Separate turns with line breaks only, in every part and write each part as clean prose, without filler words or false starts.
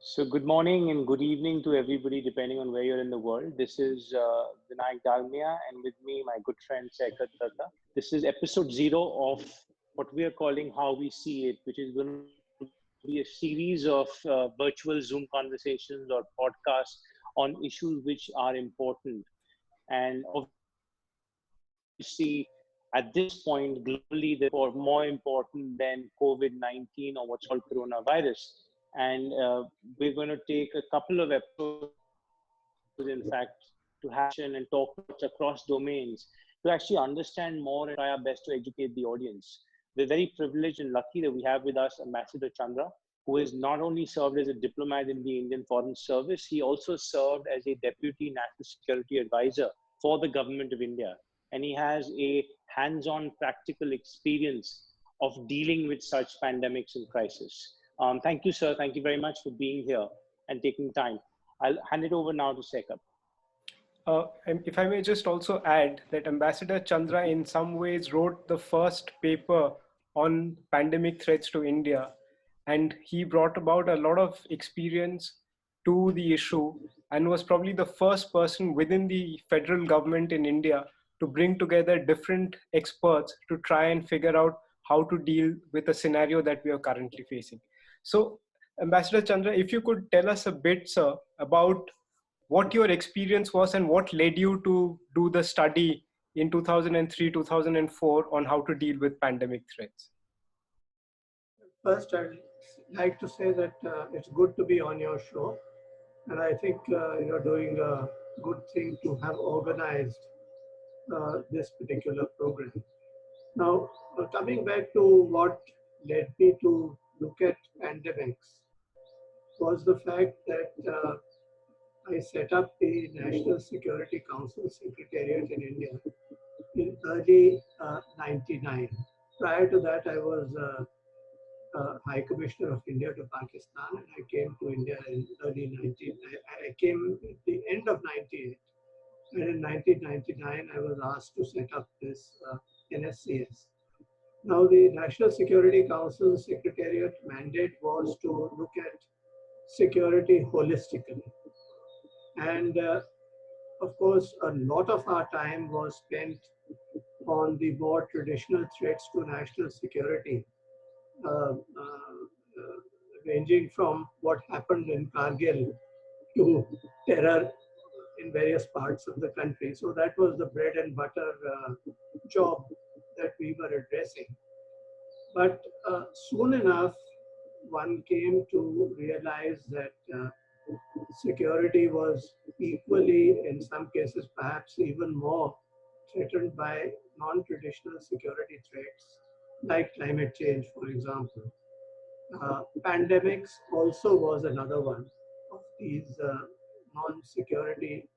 So good morning and good evening to everybody, depending on where you're in the world. This is Vinayak Dalmia, and with me, my good friend Sekat Tata. This is episode 0 of what we are calling How We See It, which is going to be a series of virtual Zoom conversations or podcasts on issues which are important. And obviously, at this point, globally, there's more important than COVID-19 or what's called coronavirus. And we're going to take a couple of episodes, in fact, to have a discussion and talk across domains to actually understand more and try our best to educate the audience. We're very privileged and lucky that we have with us Ambassador Chandra, who has not only served as a diplomat in the Indian Foreign Service, he also served as a Deputy National Security Advisor for the Government of India. And he has a hands-on practical experience of dealing with such pandemics and crisis. Thank you, sir. Thank you very much for being here and taking time. I'll hand it over now to Sekab.
And if I may just also add that Ambassador Chandra in some ways wrote the first paper on pandemic threats to India, and he brought about a lot of experience to the issue and was probably the first person within the federal government in India to bring together different experts to try and figure out how to deal with a scenario that we are currently facing. So, Ambassador Chandra, if you could tell us a bit, sir, about what your experience was and what led you to do the study in 2003, 2004 on how to deal with pandemic threats.
First, I'd like to say that it's good to be on your show. And I think you're doing a good thing to have organized this particular program. Now, coming back to what led me to look at pandemics was the fact that I set up the National Security Council Secretariat in India in early 99. Prior to that, I was High Commissioner of India to Pakistan, and I came to India in early 19. I came at the end of 98, and in 1999, I was asked to set up this NSCS. Now, the National Security Council Secretariat mandate was to look at security holistically. And of course, a lot of our time was spent on the more traditional threats to national security, ranging from what happened in Kargil to terror in various parts of the country. So that was the bread and butter job that we were addressing. But soon enough, one came to realize that security was equally, in some cases perhaps even more, threatened by non-traditional security threats like climate change, for example. Pandemics also was another one of these non-security,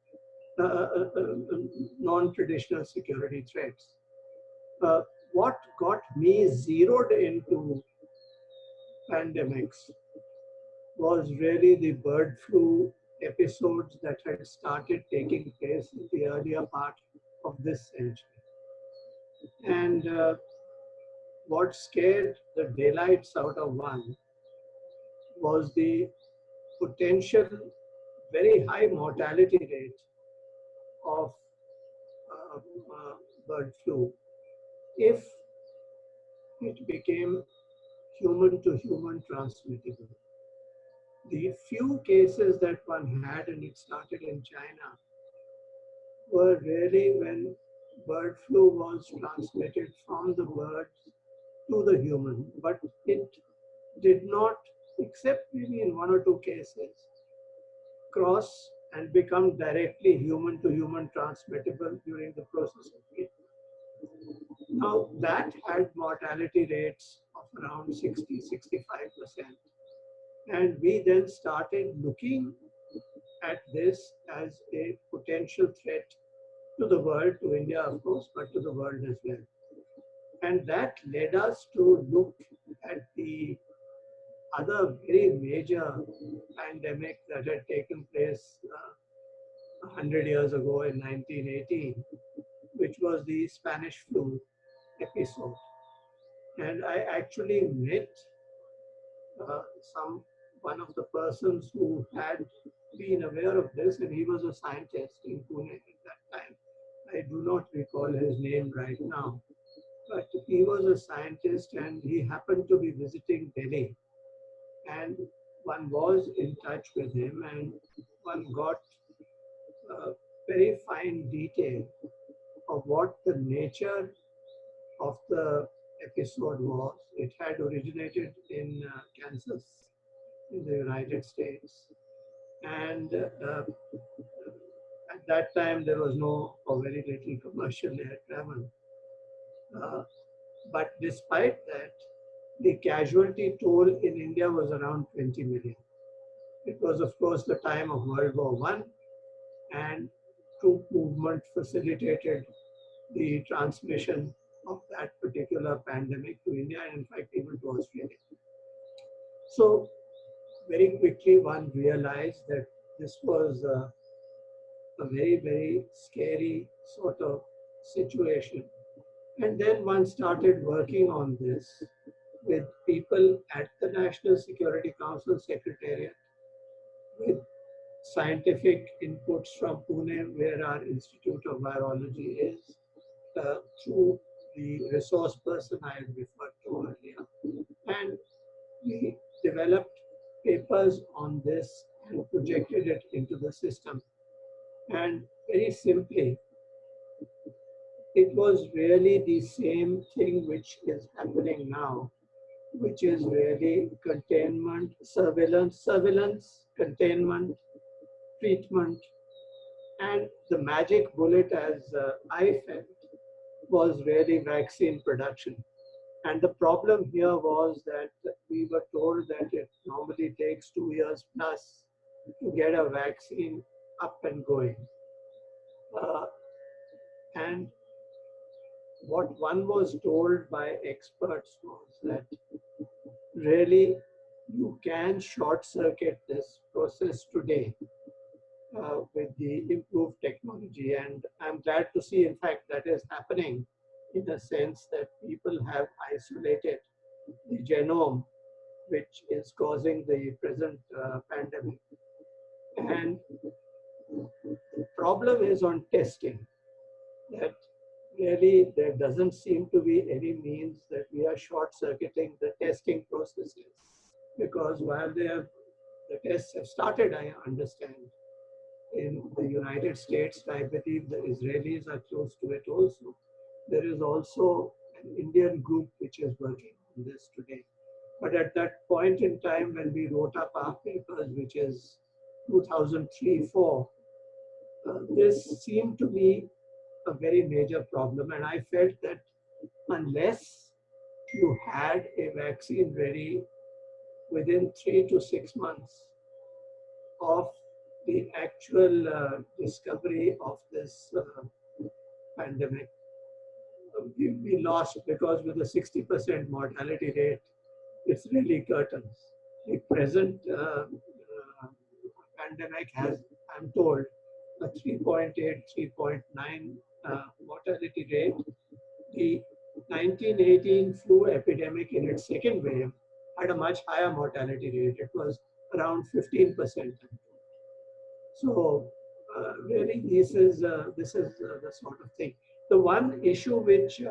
non-traditional security threats. What got me zeroed into pandemics was really the bird flu episodes that had started taking place in the earlier part of this century. And what scared the daylights out of one was the potential very high mortality rate of bird flu if it became human to human transmittable. The few cases that one had, and it started in China, were really when bird flu was transmitted from the birds to the human, but it did not, except maybe in 1 or 2 cases, cross and become directly human to human transmittable during the process of it. Now that had mortality rates of around 60-65%. And we then started looking at this as a potential threat to the world, to India, of course, but to the world as well. And that led us to look at the other very major pandemic that had taken place 100 years ago in 1918, which was the Spanish flu episode. And I actually met some one of the persons who had been aware of this, and he was a scientist in Pune at that time. I do not recall his name right now, but he was a scientist and he happened to be visiting Delhi. And one was in touch with him and one got very fine detail of what the nature of the episode was. It had originated in Kansas in the United States. And at that time, there was no or very little commercial air travel. Uh, but despite that, the casualty toll in India was around 20 million. It was, of course, the time of World War One, and troop movement facilitated the transmission of that particular pandemic to India and, in fact, even to Australia. So, very quickly, one realized that this was a very, very scary sort of situation. And then one started working on this with people at the National Security Council Secretariat, with scientific inputs from Pune, where our Institute of Virology is, through the resource person I had referred to earlier. And we developed papers on this and projected it into the system. And very simply, it was really the same thing which is happening now, which is really containment, surveillance, containment, treatment, and the magic bullet, as I felt, was really vaccine production. And the problem here was that we were told that it normally takes 2 years plus to get a vaccine up and going. And what one was told by experts was that really you can short circuit this process today with the improved technology. And I'm glad to see, in fact, that is happening in the sense that people have isolated the genome which is causing the present pandemic. And the problem is on testing, that really there doesn't seem to be any means that we are short-circuiting the testing processes, because while the tests have started, I understand, in the United States, I believe the Israelis are close to it also. There is also an Indian group which is working on this today. But at that point in time when we wrote up our papers, which is 2003-4, this seemed to be a very major problem. And I felt that unless you had a vaccine ready within 3 to 6 months of the actual discovery of this pandemic, we lost, because with a 60% mortality rate, it's really curtains. The present pandemic has, I'm told, a 3.8, 3.9 mortality rate. The 1918 flu epidemic in its second wave had a much higher mortality rate. It was around 15%. So really, this is the sort of thing. The one issue which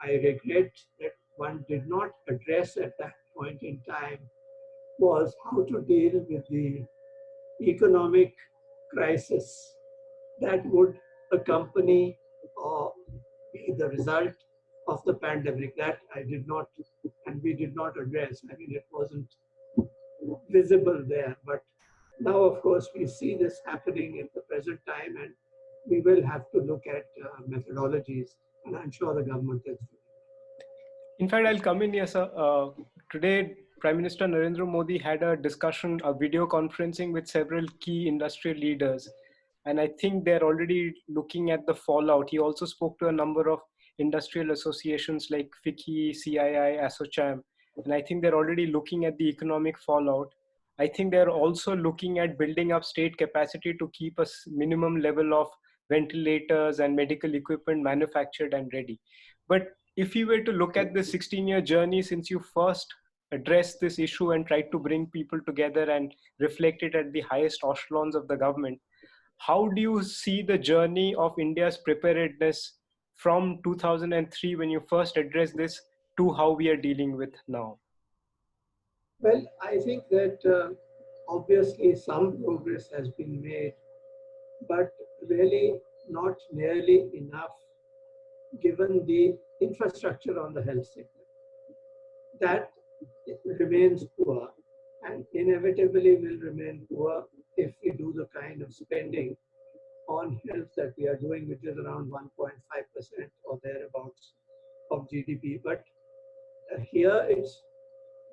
I regret that one did not address at that point in time was how to deal with the economic crisis that would accompany or be the result of the pandemic. That I did not, and we did not address. I mean, it wasn't visible there. But now, of course, we see this happening at the present time, and we will have to look at methodologies, and I'm sure the government is doing.
In fact, I'll come in here, sir. Today, Prime Minister Narendra Modi had a discussion, a video conferencing with several key industrial leaders. And I think they're already looking at the fallout. He also spoke to a number of industrial associations like FICCI, CII, ASSOCHAM. And I think they're already looking at the economic fallout. I think they're also looking at building up state capacity to keep a minimum level of ventilators and medical equipment manufactured and ready. But if you were to look at the 16-year journey since you first addressed this issue and tried to bring people together and reflect it at the highest echelons of the government. How do you see the journey of India's preparedness from 2003, when you first addressed this, to how we are dealing with now?
Well, I think that obviously some progress has been made, but really not nearly enough given the infrastructure on the health sector. That remains poor and inevitably will remain poor if we do the kind of spending on health that we are doing, which is around 1.5% or thereabouts of GDP. But here it's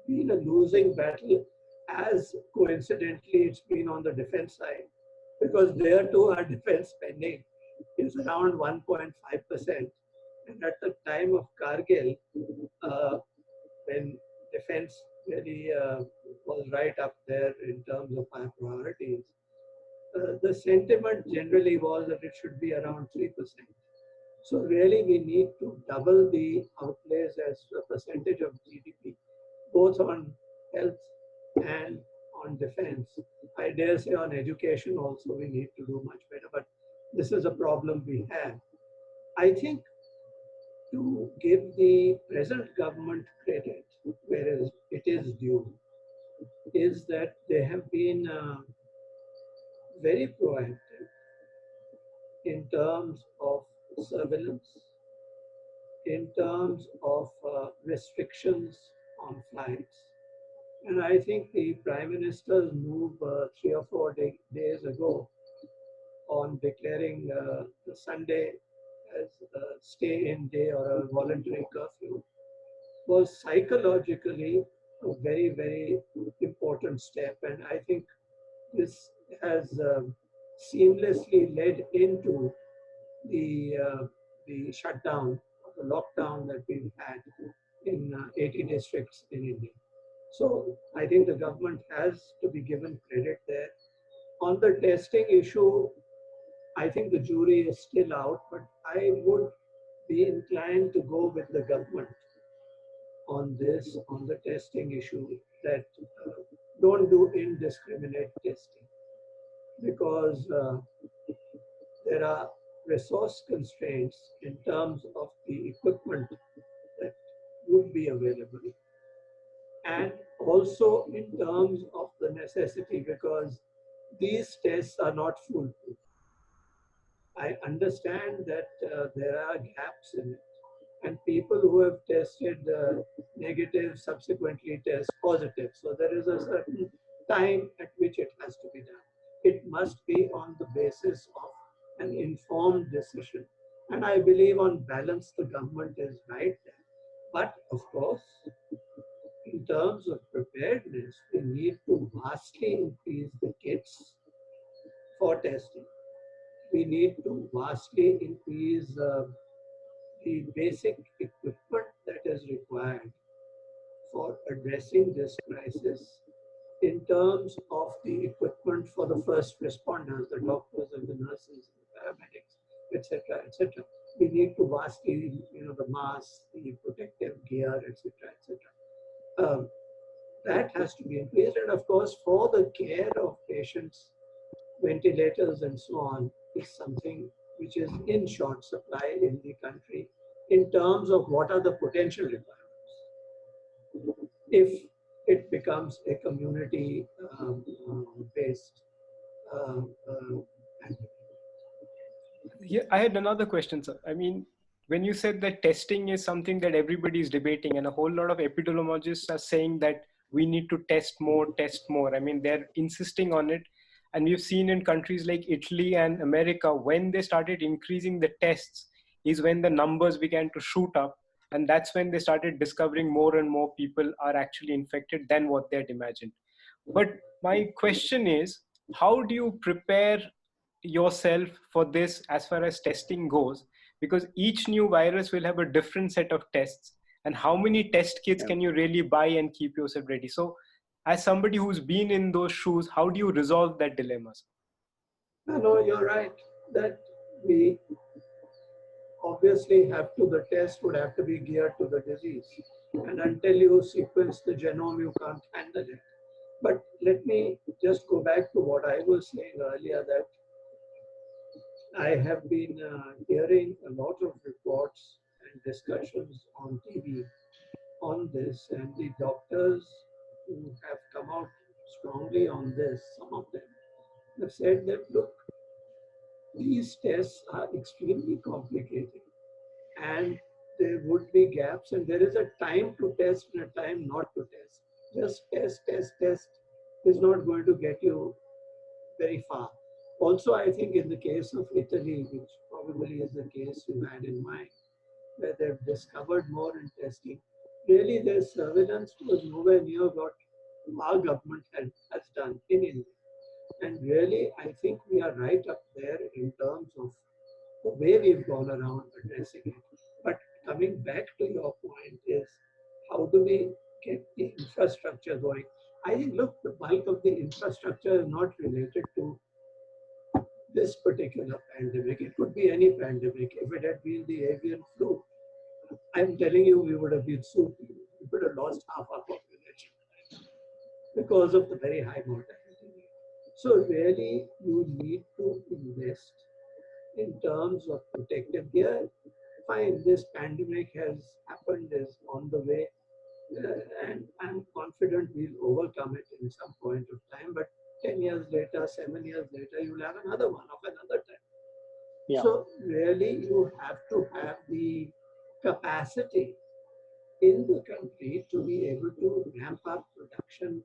been a losing battle, as coincidentally it's been on the defense side, because there too our defense spending is around 1.5%. And at the time of Kargil, uh, when defense really was right up there in terms of our priorities, the sentiment generally was that it should be around 3%. So really we need to double the outlays as a percentage of GDP, both on health and on defense. I dare say on education also we need to do much better, but this is a problem we have. I think to give the present government credit, whereas it is due, is that they have been very proactive in terms of surveillance, in terms of restrictions on flights. And I think the Prime Minister's move 3 or 4 days ago on declaring the Sunday as a stay-in day or a voluntary curfew was psychologically a very, very important step. And I think this has seamlessly led into the, the shutdown, the lockdown that we've had in 80 districts in India. So I think the government has to be given credit there. On the testing issue, I think the jury is still out, but I would be inclined to go with the government on this, on the testing issue, that don't do indiscriminate testing, because there are resource constraints in terms of the equipment that would be available, and also in terms of the necessity, because these tests are not foolproof. I understand that there are gaps in it, and people who have tested negative subsequently test positive. So there is a certain time at which it has to be done. It must be on the basis of an informed decision. And I believe on balance, the government is right there. But of course, in terms of preparedness, we need to vastly increase the kits for testing. We need to vastly increase the basic equipment that is required for addressing this crisis in terms of the equipment for the first responders, the doctors and the nurses, the paramedics, etc., etc. We need to vastly, the masks, the protective gear, etc., etc. That has to be increased, and of course, for the care of patients, ventilators and so on is something which is in short supply in the country in terms of what are the potential requirements. If it becomes a community based pandemic.
Yeah, I had another question, sir. I mean, when you said that testing is something that everybody is debating, and a whole lot of epidemiologists are saying that we need to test more, test more. I mean, they're insisting on it. And we've seen in countries like Italy and America, when they started increasing the tests, is when the numbers began to shoot up. And that's when they started discovering more and more people are actually infected than what they had imagined. But my question is, how do you prepare yourself for this as far as testing goes? Because each new virus will have a different set of tests. And how many test kits can you really buy and keep yourself ready? So as somebody who's been in those shoes, how do you resolve that dilemma?
No, you're right that we obviously the test would have to be geared to the disease. And until you sequence the genome, you can't handle it. But let me just go back to what I was saying earlier, that I have been hearing a lot of reports and discussions on TV on this, and the doctors who have come out strongly on this, some of them have said that, look, these tests are extremely complicated and there would be gaps, and there is a time to test and a time not to test. Just test is not going to get you very far. Also, I think in the case of Italy, which probably is the case you had in mind, where they've discovered more in testing, really their surveillance was nowhere near what our government has done in India. And really, I think we are right up there in terms of the way we've gone around addressing it. But coming back to your point is, how do we get the infrastructure going? I think, look, the bulk of the infrastructure is not related to this particular pandemic. It could be any pandemic. If it had been the avian flu, I'm telling you, we would have been so few. We would have lost half our population because of the very high mortality rate. So really, you need to invest in terms of protective gear. Fine, this pandemic has happened, is on the way, and I'm confident we'll overcome it in some point of time. But 10 years later, 7 years later, you'll have another one of another type.
Yeah.
So really, you have to have the capacity in the country to be able to ramp up production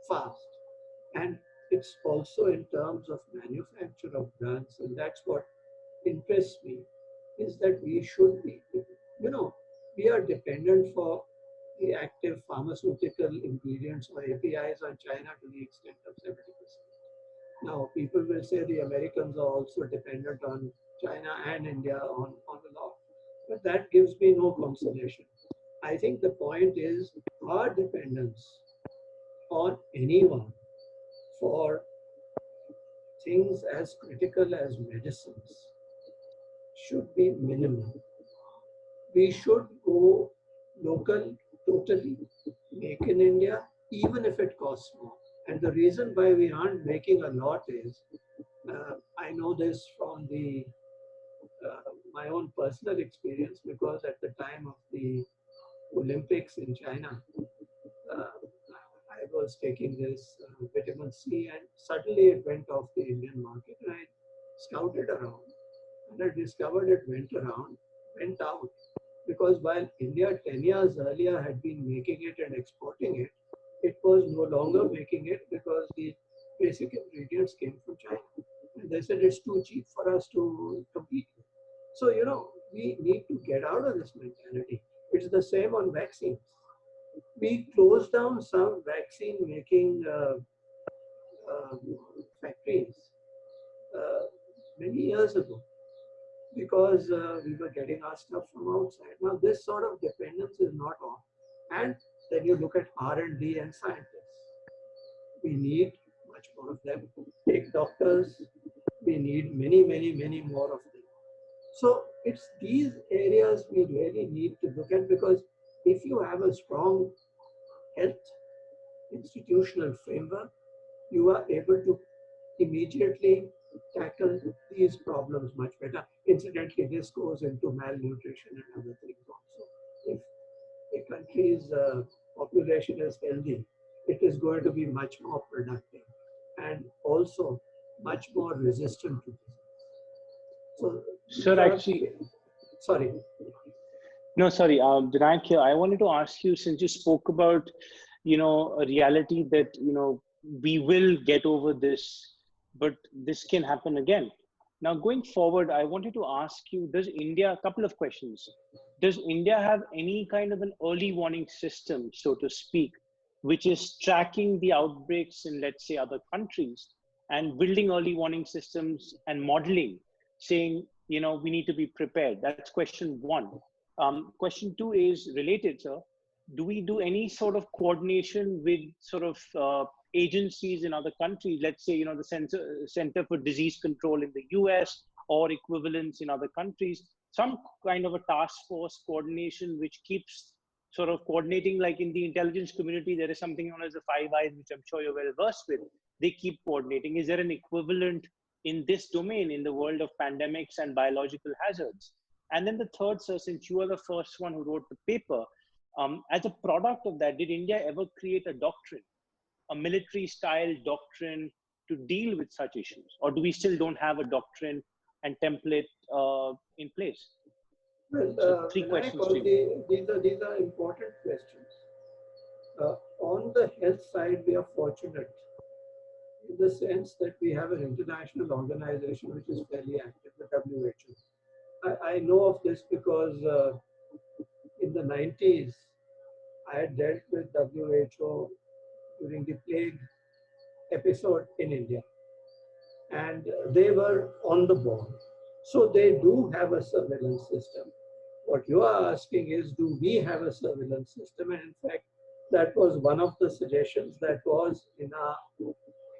fast. And it's also in terms of manufacture of drugs, and that's what interests me, is that we should be, we are dependent for the active pharmaceutical ingredients or APIs on China to the extent of 70%. Now, people will say the Americans are also dependent on China and India on a lot, but that gives me no consolation. I think the point is, our dependence on anyone for things as critical as medicines should be minimal. We should go local totally, make in India, even if it costs more. And the reason why we aren't making a lot is, I know this from my own personal experience, because at the time of the Olympics in China, I was taking this vitamin C, and suddenly it went off the Indian market, and I scouted around and I discovered it went out. Because while India 10 years earlier had been making it and exporting it, it was no longer making it because the basic ingredients came from China. And they said it's too cheap for us to compete with. So, we need to get out of this mentality. It's the same on vaccines. We closed down some vaccine making factories many years ago, because we were getting our stuff from outside. Now, this sort of dependence is not on. And then you look at R&D and scientists. We need much more of them. Take doctors, we need many, many, many more of them. So it's these areas we really need to look at, because if you have a strong health institutional framework, you are able to immediately tackle these problems much better. Incidentally, this goes into malnutrition and other things also. If a country's population is healthy, it is going to be much more productive and also much more resistant to disease. So,
Sir, actually,
sorry.
no, sorry, Dinayak here. I wanted to ask you, since you spoke about, a reality that, we will get over this, but this can happen again. Now, going forward, I wanted to ask you, a couple of questions. Does India have any kind of an early warning system, so to speak, which is tracking the outbreaks in, let's say, other countries and building early warning systems and modeling, saying, we need to be prepared? That's question one. Question two is related, sir. Do we do any sort of coordination with sort of agencies in other countries? Let's say, the Center for Disease Control in the US or equivalents in other countries, some kind of a task force coordination which keeps sort of coordinating, like in the intelligence community, there is something known as the Five Eyes, which I'm sure you're well versed with. They keep coordinating. Is there an equivalent in this domain in the world of pandemics and biological hazards? And then the third, sir, since you are the first one who wrote the paper, as a product of that, did India ever create a doctrine, a military style doctrine to deal with such issues? Or do we still don't have a doctrine and template in place?
Well,
So three
Vinayak,
questions to you.
these are important questions. On the health side, we are fortunate in the sense that we have an international organization which is fairly active, the WHO. I know of this because in the 90s, I had dealt with WHO during the plague episode in India, and they were on the ball. So they do have a surveillance system. What you are asking is, do we have a surveillance system? And in fact, that was one of the suggestions that was in our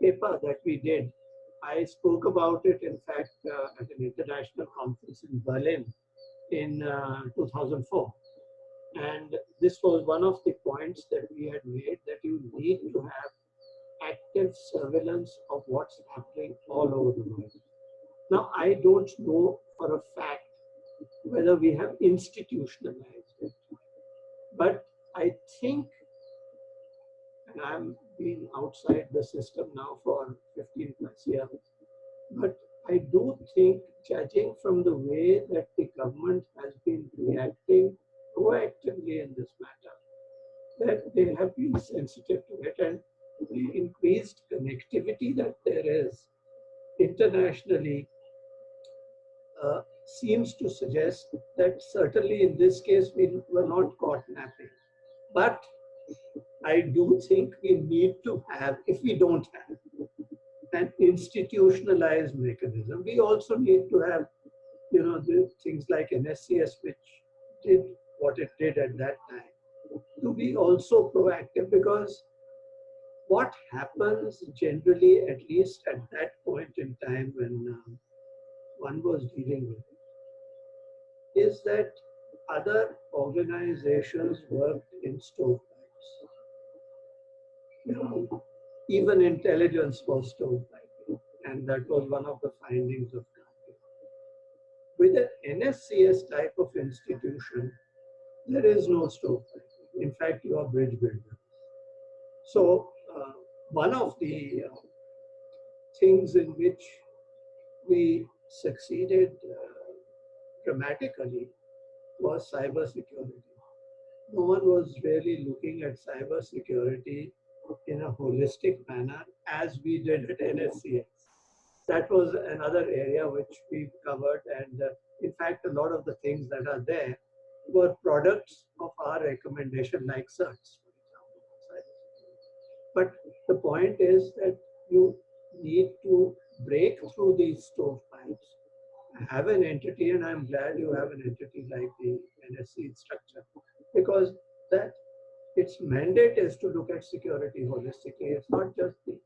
paper that we did. I spoke about it, in fact, at an international conference in Berlin in 2004. And this was one of the points that we had made, that you need to have active surveillance of what's happening all over the world. Now, I don't know for a fact whether we have institutionalized it, but I think, and I'm been outside the system now for 15 plus years, but I do think, judging from the way that the government has been reacting proactively in this matter, that they have been sensitive to it, and the increased connectivity that there is internationally seems to suggest that certainly in this case we were not caught napping. But I do think we need to have, if we don't have an institutionalized mechanism, we also need to have, the things like NSCS, which did what it did at that time, to be also proactive, because what happens generally, at least at that point in time when one was dealing with it, is that other organizations worked in stovepipes. Even intelligence was stovepiping, and that was one of the findings of Gandhi. With an NSCS type of institution, there is no stovepiping. In fact, you are bridge builders. So one of the things in which we succeeded dramatically was cybersecurity. No one was really looking at cybersecurity in a holistic manner as we did at NSCS. That was another area which we covered, and in fact, a lot of the things that are there were products of our recommendation, like certs, for example. But the point is that you need to break through these stovepipes, have an entity, and I'm glad you have an entity like the NSC structure, because that its mandate is to look at security holistically. It's not just the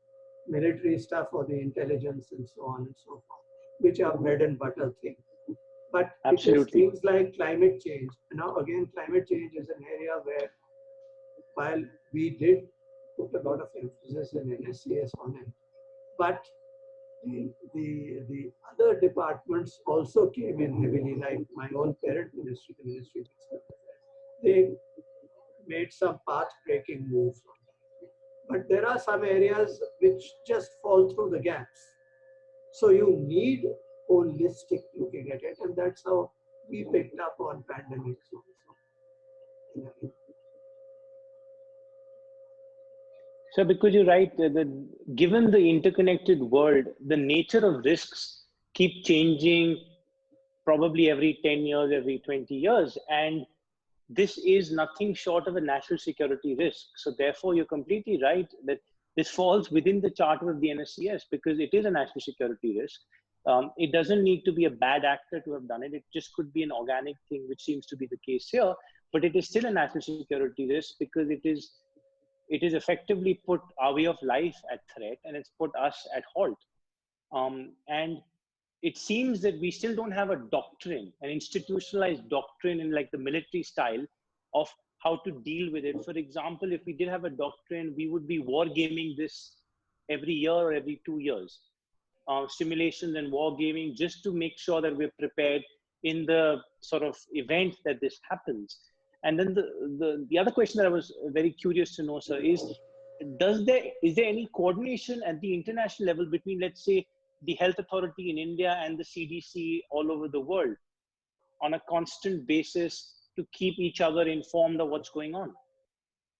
military stuff or the intelligence and so on and so forth, which are bread and butter things. But
Absolutely.
it is things like climate change. Now, again, climate change is an area where, while we did put a lot of emphasis in NSCS on it, but the other departments also came in heavily, like my own parent ministry, the Ministry of External Affairs. They made some path-breaking moves on that. But there are some areas which just fall through the gaps. So you need holistic looking at it, and that's how we picked up on pandemics also.
So, because you're right, given the interconnected world, the nature of risks keep changing probably every 10 years, every 20 years. And this is nothing short of a national security risk. So therefore, you're completely right that this falls within the charter of the NSCS, because it is a national security risk. It doesn't need to be a bad actor to have done it. It just could be an organic thing, which seems to be the case here. But it is still a national security risk, because it is effectively put our way of life at threat, and it's put us at halt. And it seems that we still don't have a doctrine, an institutionalized doctrine in like the military style of how to deal with it. For example, if we did have a doctrine, we would be war gaming this every year or every 2 years, simulations and war gaming, just to make sure that we're prepared in the sort of event that this happens. And then the other question that I was very curious to know, sir, is there any coordination at the international level between, let's say, the health authority in India and the CDC all over the world on a constant basis to keep each other informed of what's going on?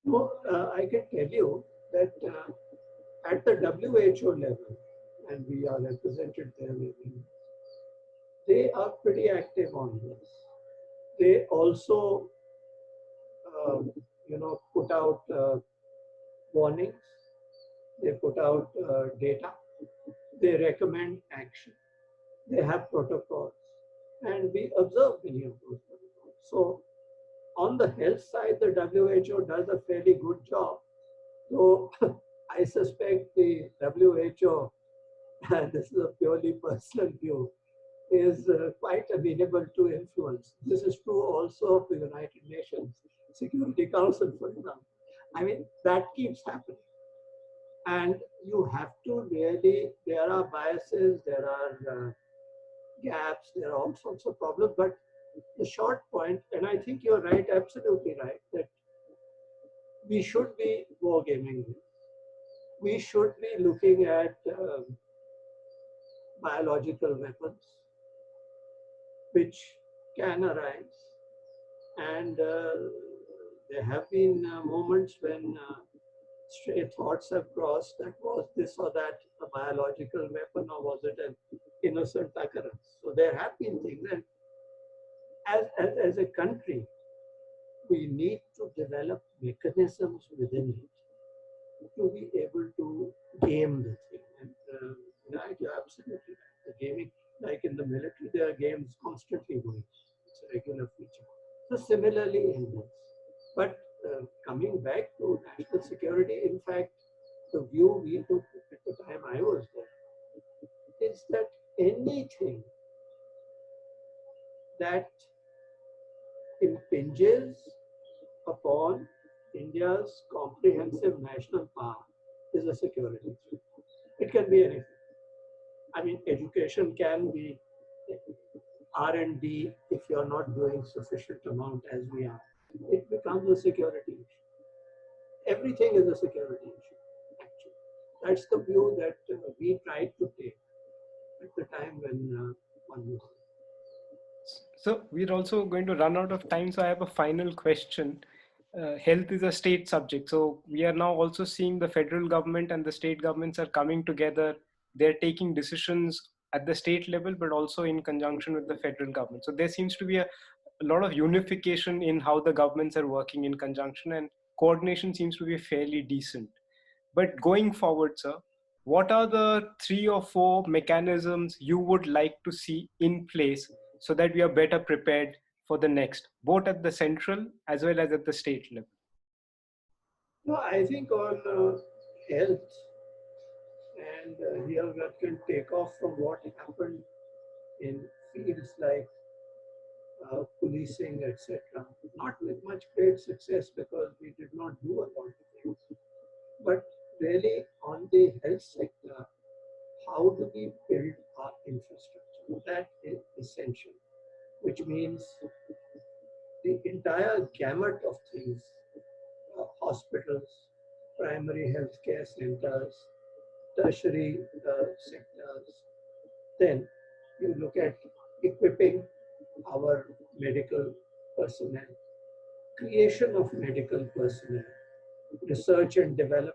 No, I can tell you that at the WHO level, and we are represented there, they are pretty active on this. They also, put out warnings. They put out data. They recommend action. They have protocols, and we observe many of those protocols. So, on the health side, the WHO does a fairly good job. So, I suspect the WHO, and this is a purely personal view, is quite amenable to influence. This is true also of the United Nations Security Council, for example. I mean, that keeps happening. And you have to really, there are biases, there are gaps, there are all sorts of problems. But the short point, and I think you're right, absolutely right, that we should be wargaming this. We should be looking at biological weapons which can arise. And there have been moments when stray thoughts have crossed that was this or that a biological weapon, or was it an innocent occurrence? So there have been things. And as a country, we need to develop mechanisms within it to be able to game the thing. And you're absolutely right. The gaming, like in the military, there are games constantly going. It's a regular feature. So similarly in this. But coming back to national security, in fact, the view we took at the time I was there is that anything that impinges upon India's comprehensive national power is a security threat. It can be anything. I mean, education can be R&D if you're not doing sufficient amount as we are. It becomes a security issue. Everything is a security issue, actually. That's the view that we tried to take at the time when one was.
So we're also going to run out of time. So I have a final question. Health is a state subject. So we are now also seeing the federal government and the state governments are coming together. They're taking decisions at the state level, but also in conjunction with the federal government. So there seems to be a lot of unification in how the governments are working in conjunction, and coordination seems to be fairly decent. But going forward, sir, what are the 3 or 4 mechanisms you would like to see in place so that we are better prepared for the next, both at the central as well as at the state level?
No, I think on health, and here one can take off from what happened in fields like policing, etc. Not with much great success because we did not do a lot of things. But really on the health sector, how do we build our infrastructure? That is essential, which means the entire gamut of things, hospitals, primary healthcare centers, tertiary sectors. Then you look at equipping our medical personnel, creation of medical personnel, research and development,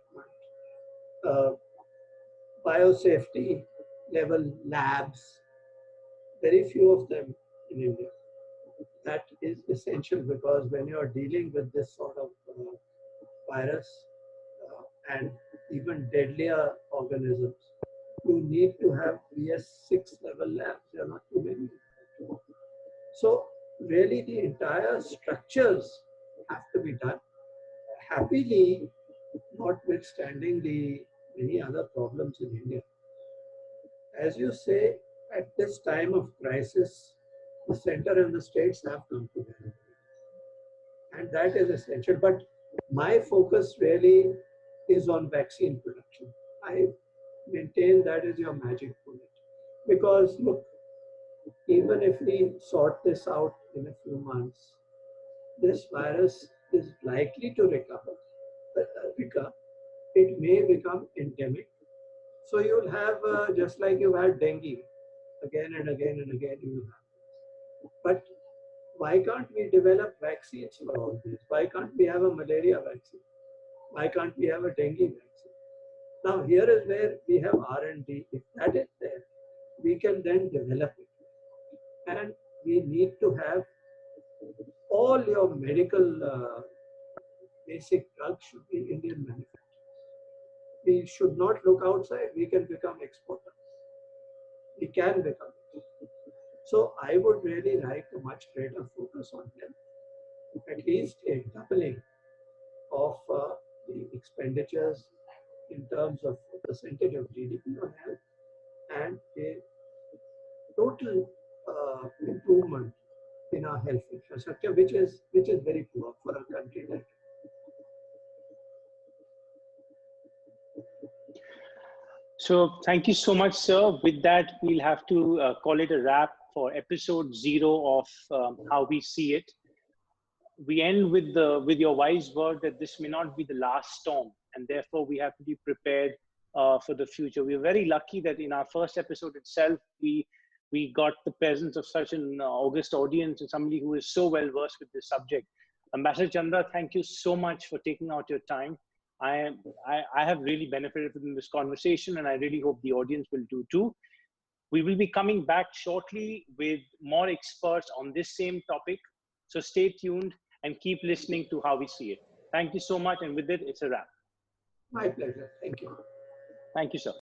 biosafety level labs, very few of them in India. That is essential because when you are dealing with this sort of virus and even deadlier organisms, you need to have BS6 level labs. There are not too many. So really the entire structures have to be done. Happily, notwithstanding the many other problems in India. As you say, at this time of crisis, the center and the states have come together. And that is essential. But my focus really is on vaccine production. I maintain that is your magic bullet. Because look, even if we sort this out in a few months, this virus is likely to recover. It may become endemic. So you'll have, just like you had dengue, again and again and again you will have. But why can't we develop vaccines for all these? Why can't we have a malaria vaccine? Why can't we have a dengue vaccine? Now here is where we have R&D. If that is there, we can then develop it. And we need to have all your medical basic drugs should be Indian manufactured. We should not look outside. We can become exporters. We can become. So I would really like a much greater focus on health, at least a doubling of the expenditures in terms of percentage of GDP on health, and a total improvement in our health infrastructure, which is very poor for a country like.
So thank you so much, sir. With that, we'll have to call it a wrap for episode 0 of How We See It. We end with your wise word that this may not be the last storm, and therefore we have to be prepared for the future. We're very lucky that in our first episode itself, we got the presence of such an august audience and somebody who is so well versed with this subject. Ambassador Chandra, thank you so much for taking out your time. I have really benefited from this conversation, and I really hope the audience will do too. We will be coming back shortly with more experts on this same topic. So stay tuned and keep listening to How We See It. Thank you so much. And with it, it's a wrap.
My pleasure. Thank you.
Thank you, sir.